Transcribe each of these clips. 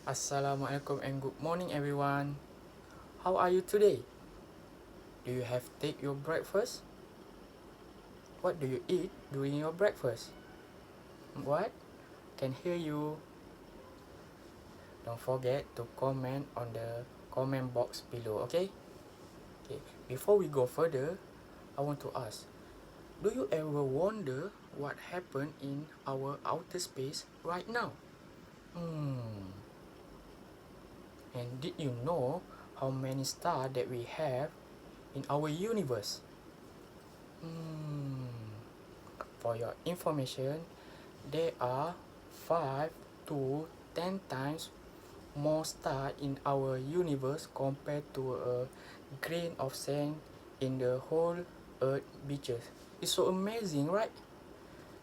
Assalamualaikum and good morning everyone. How are you today? Do you have take your breakfast? What do you eat during your breakfast? What? Can hear you. Don't forget to comment on the comment box below, okay? Okay. Before we go further, I want to ask, do you ever wonder what happened in our outer space right now? And did you know how many stars that we have in our universe? For your information, there are 5 to 10 times more stars in our universe compared to a grain of sand in the whole earth beaches. It's so amazing, right?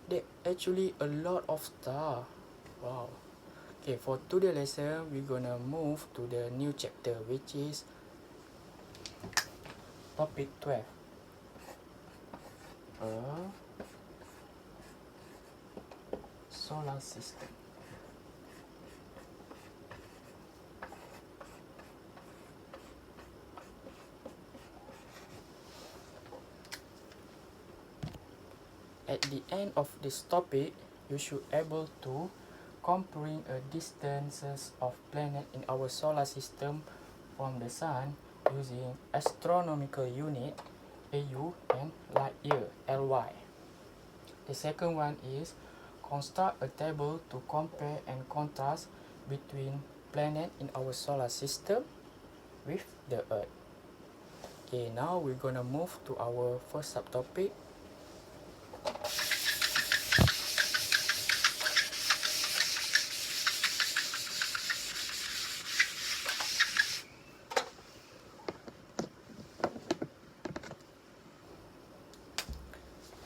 There actually a lot of stars. Wow. Okay, for today's lesson, we're gonna move to the new chapter, which is topic 12. Solar system. At the end of this topic, you should able to comparing a distances of planet in our solar system from the sun using astronomical unit AU and light year LY. The second one is construct a table to compare and contrast between planet in our solar system with the Earth. Okay, now we're gonna move to our first subtopic.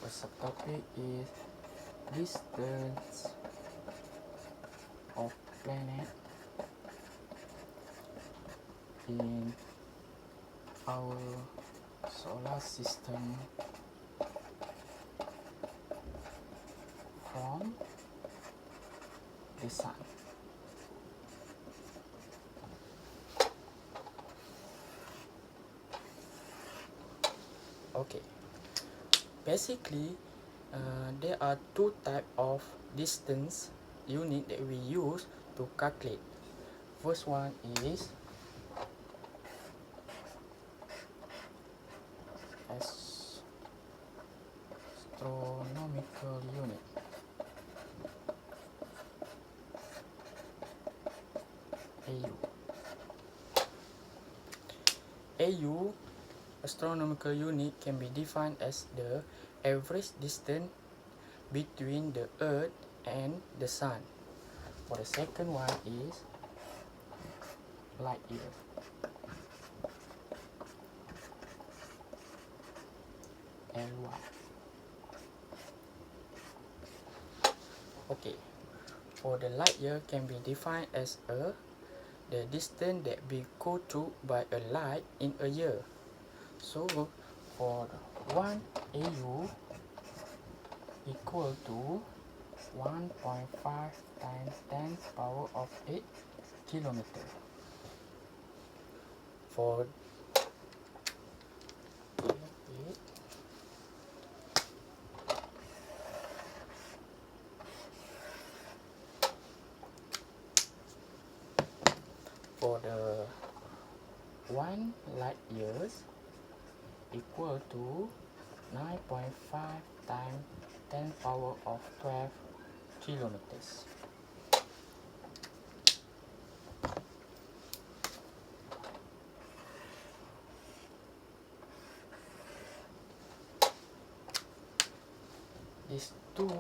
First subtopic is distance of planet in our solar system from the sun. Okay, basically there are two types of distance unit that we use to calculate. First one is astronomical unit. AU astronomical unit can be defined as the average distance between the Earth and the Sun. For the second one is light year. LY. Okay, for the light year can be defined as the distance that we go through by a light in a year. So for 1 AU equal to 1.5 times 10 power of 8 kilometer. For the 1 light years equal to 9.5 times 10 power of 12 kilometers. These two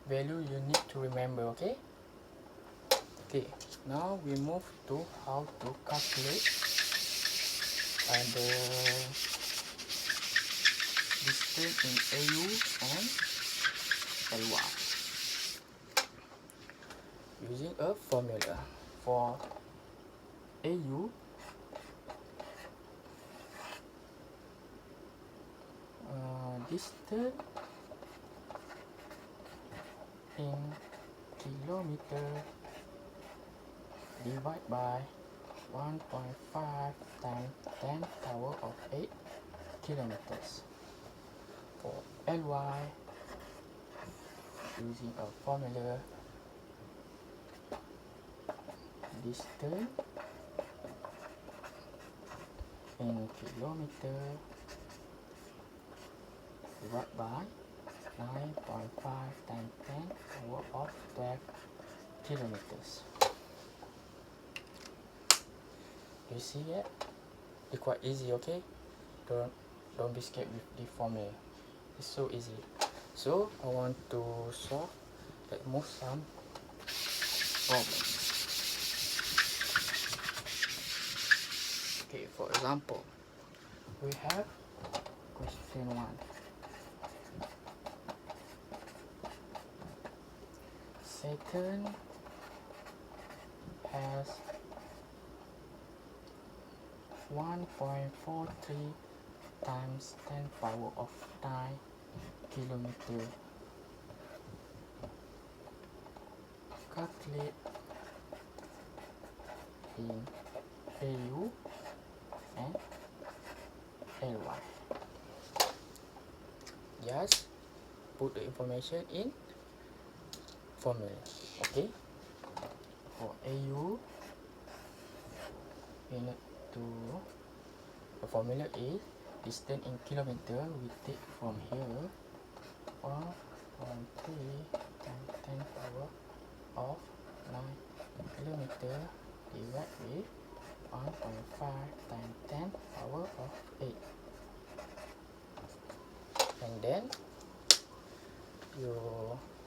values you need to remember, okay? Okay, now we move to how to calculate the distance in AU and LY using a formula. For AU, distance in kilometer divide by 1.5 times 10 power of 8 kilometers. For Ly, using a formula, distance in kilometer divided by 9.5 times 10 power of 12 kilometers. You see it? It's quite easy, okay? Don't be scared with the formula. It's so easy. So I want to solve that move some problems. Okay, for example, we have question 1. Saturn has 1.43 times 10 power of 9 kilometer. Calculate in AU and LY. Just put the information in formula. Okay, for AU we need to, the formula is distance in kilometer. We take from here 1.3 times 10 power of 9 kilometer divided with 1.5 times 10 power of 8, and then you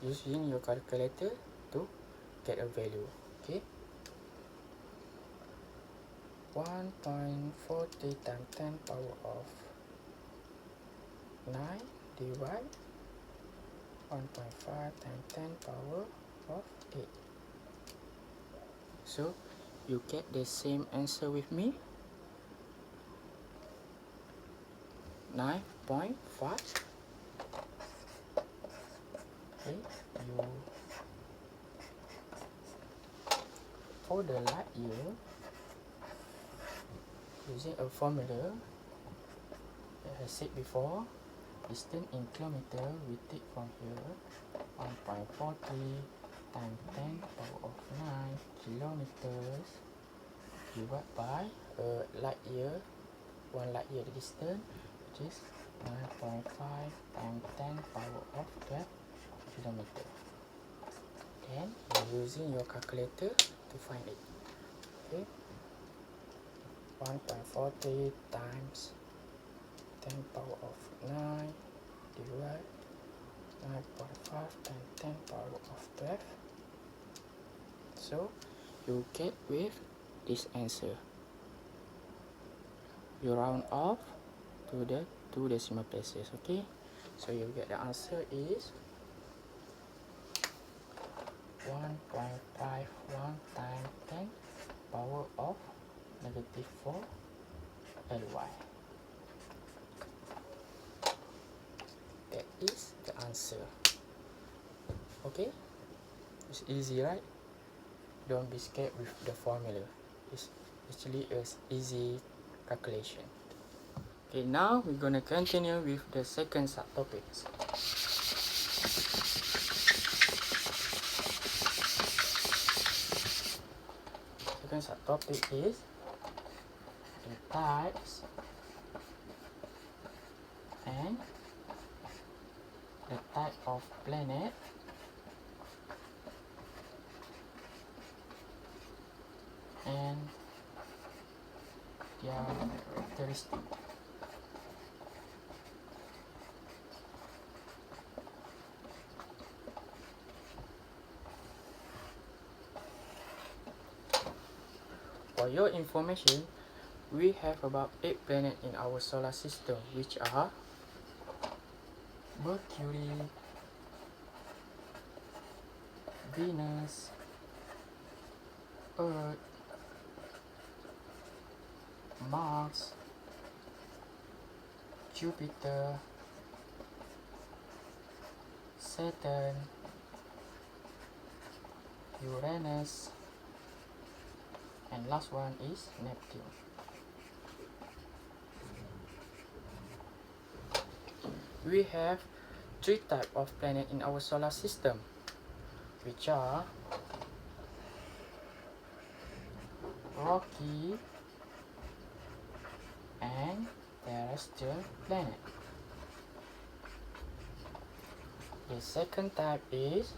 using your calculator to get a value. Okay, 1.40 times 10 power of 9 divide 1.5 times 10 power of 8. So you get the same answer with me, 9.5. Okay, you for the light year, using a formula that I said before, distance in kilometer, we take from here 1.43 times 10 power of 9 kilometers divided by light year, 1 light year distance, which is 9.5 times 10 power of 12 kilometer. Then you're using your calculator to find it. Okay, 1.40 times 10 power of 9 divided 9.5 times 10 power of 12. So you get with this answer. You round off to the 2 decimal places. Okay, so you get the answer is 1.51 times 10 power of negative 4 Ly. That is the answer. Okay, it's easy, right? Don't be scared with the formula. It's actually an easy calculation. Okay, now we're gonna continue with the second subtopics. Second subtopic is the types and the type of planet and their characteristics. For your information, we have about 8 planets in our solar system, which are Mercury, Venus, Earth, Mars, Jupiter, Saturn, Uranus, and last one is Neptune. We have 3 types of planet in our solar system, which are rocky and terrestrial planet. The second type is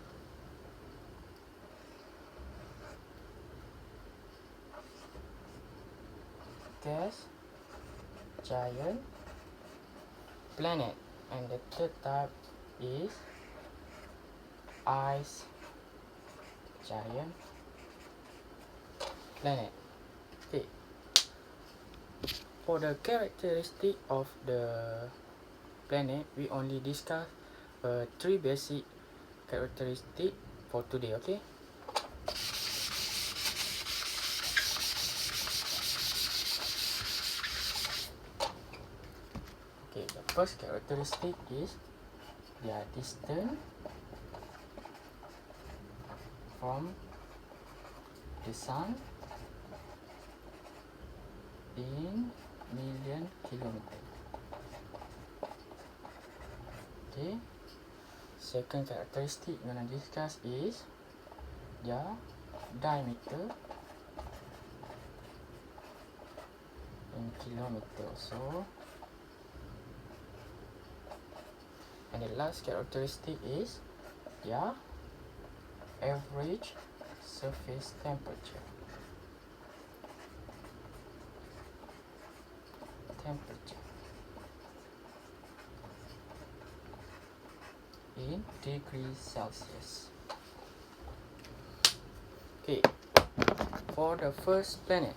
gas giant planet, and the third type is ice giant planet. Okay. For the characteristic of the planet, we only discuss 3 basic characteristics for today. Okay. Okay, the first characteristic is their distance from the sun in million kilometers. Okay. Second characteristic we're going to discuss is their diameter in kilometers. So, and the last characteristic is their average surface temperature. In degrees Celsius. Okay, for the first planet,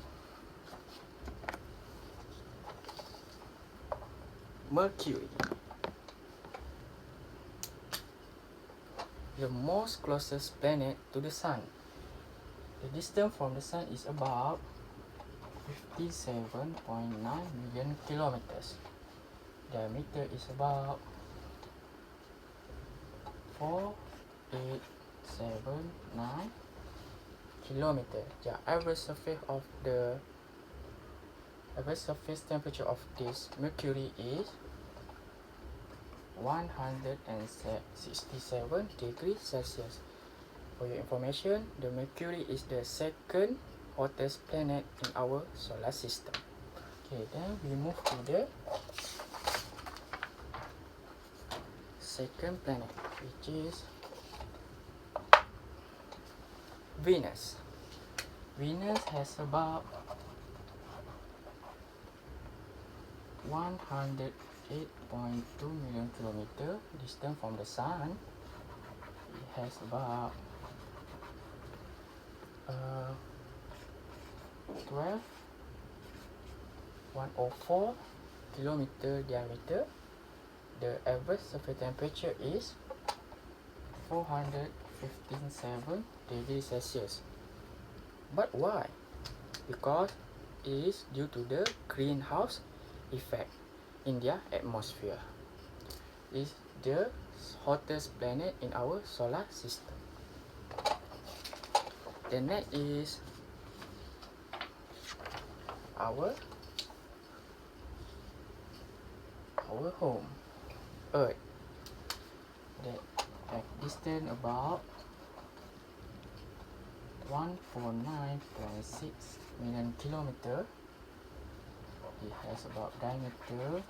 Mercury, the most closest planet to the sun. The distance from the sun is about 57.9 million kilometers. Diameter is about 4879 kilometers. The average surface temperature of this Mercury is 167 degrees Celsius. For your information, the Mercury is the second hottest planet in our solar system. Okay, then we move to the second planet, which is Venus. Venus has about 108.2 million kilometers distance from the sun. It has about 104 kilometer diameter. The average surface temperature is 415.7 degrees Celsius. But why? Because it is due to the greenhouse effect in their atmosphere. It is the hottest planet in our solar system. The next is our home, Earth, that have distance about 149.6 million kilometers. It has about diameter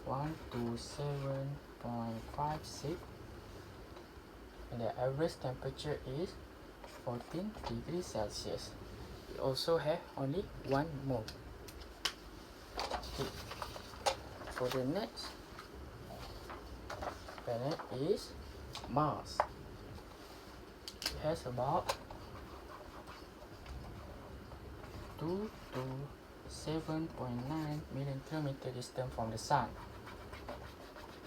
127.56, and the average temperature is 14 degrees Celsius. It also have only one moon. Okay. For the next planet is Mars. It has about 2 to 7.9 million kilometer distance from the sun.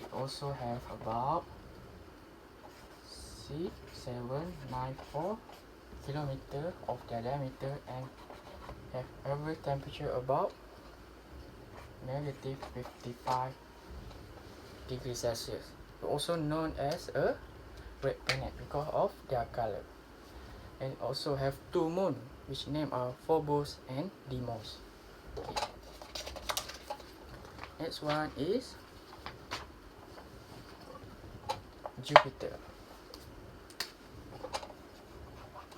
It also have about 6794 kilometer of their diameter and have average temperature about negative 55 degrees Celsius. Also known as a red planet because of their color. and also have 2 moons, which name are Phobos and Deimos. Okay. Next one is Jupiter.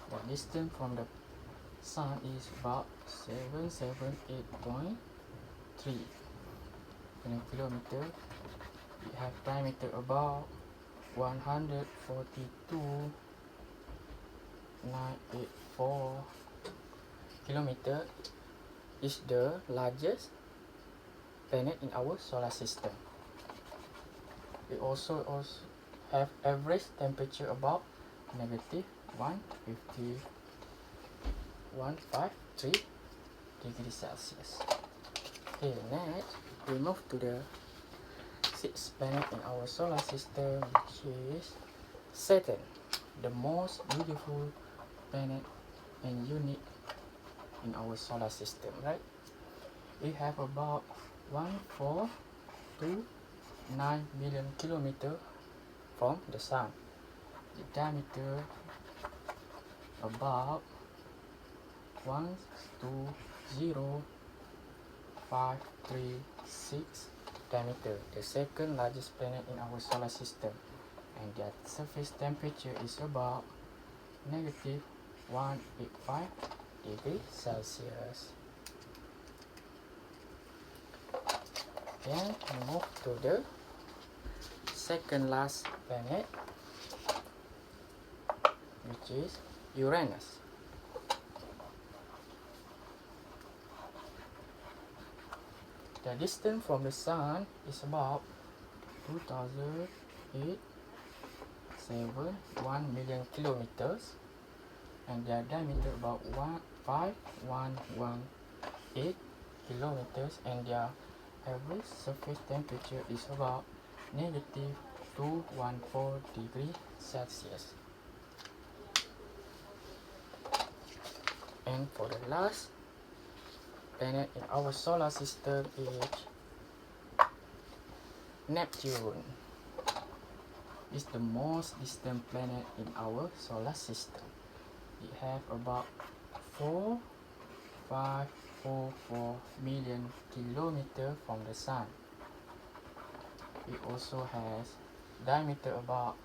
The distance from the Sun is about 778.3 kilometer. It have diameter about 142,984 kilometer. Is the largest planet in our solar system. It also have average temperature about negative 153 degrees Celsius. Okay, next we move to the 6th planet in our solar system, which is Saturn, the most beautiful planet and unique in our solar system, right? We have about 1,429 million kilometers from the Sun. The diameter about 120,536 diameter, the second largest planet in our solar system, and their surface temperature is about negative 185 degrees Celsius. Then we move to the second last planet, which is Uranus. The distance from the Sun is about 2,871 million kilometers, and their diameter about 5118 kilometers, and their average surface temperature is about negative 214 degrees Celsius. And for the last planet in our solar system is Neptune. It's the most distant planet in our solar system. It have about 4,544 million kilometers from the Sun. It also has diameter about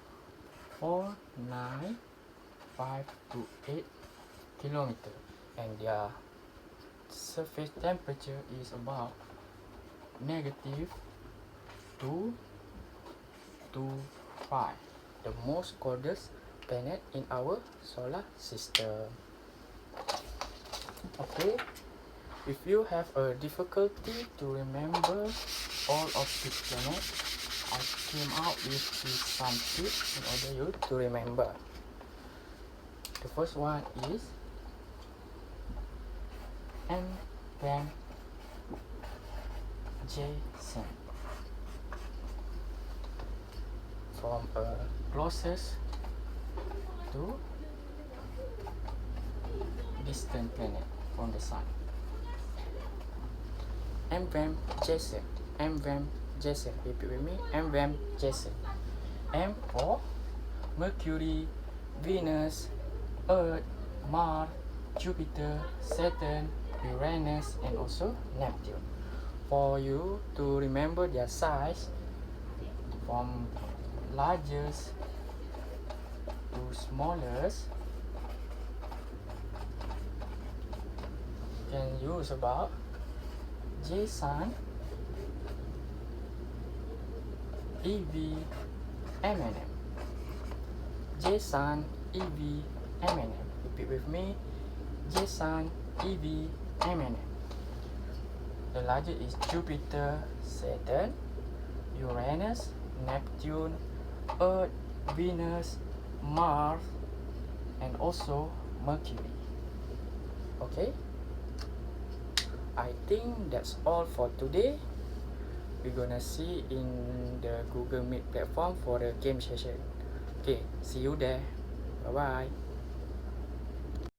49528 kilometers, and their surface temperature is about negative 225, the most coldest planet in our solar system. Okay, if you have a difficulty to remember all of these planets, I came out with some tips in order you to remember. The first one is M. Jason. From closest to distant planet from the Sun. M. Jason. Jason. Repeat with me. M. Jason. M for Mercury, Venus, Earth, Mars, Jupiter, Saturn, Uranus, and also Neptune. For you to remember their size, from largest to smallest, you can use about J-Sun, EV, M&M. J-Sun, EV, M&M. Repeat with me. J-Sun, EV, M&M. The largest is Jupiter, Saturn, Uranus, Neptune, Earth, Venus, Mars, and also Mercury. Okay, I think that's all for today. We're gonna see in the Google Meet platform for the game session. Okay, see you there. Bye bye.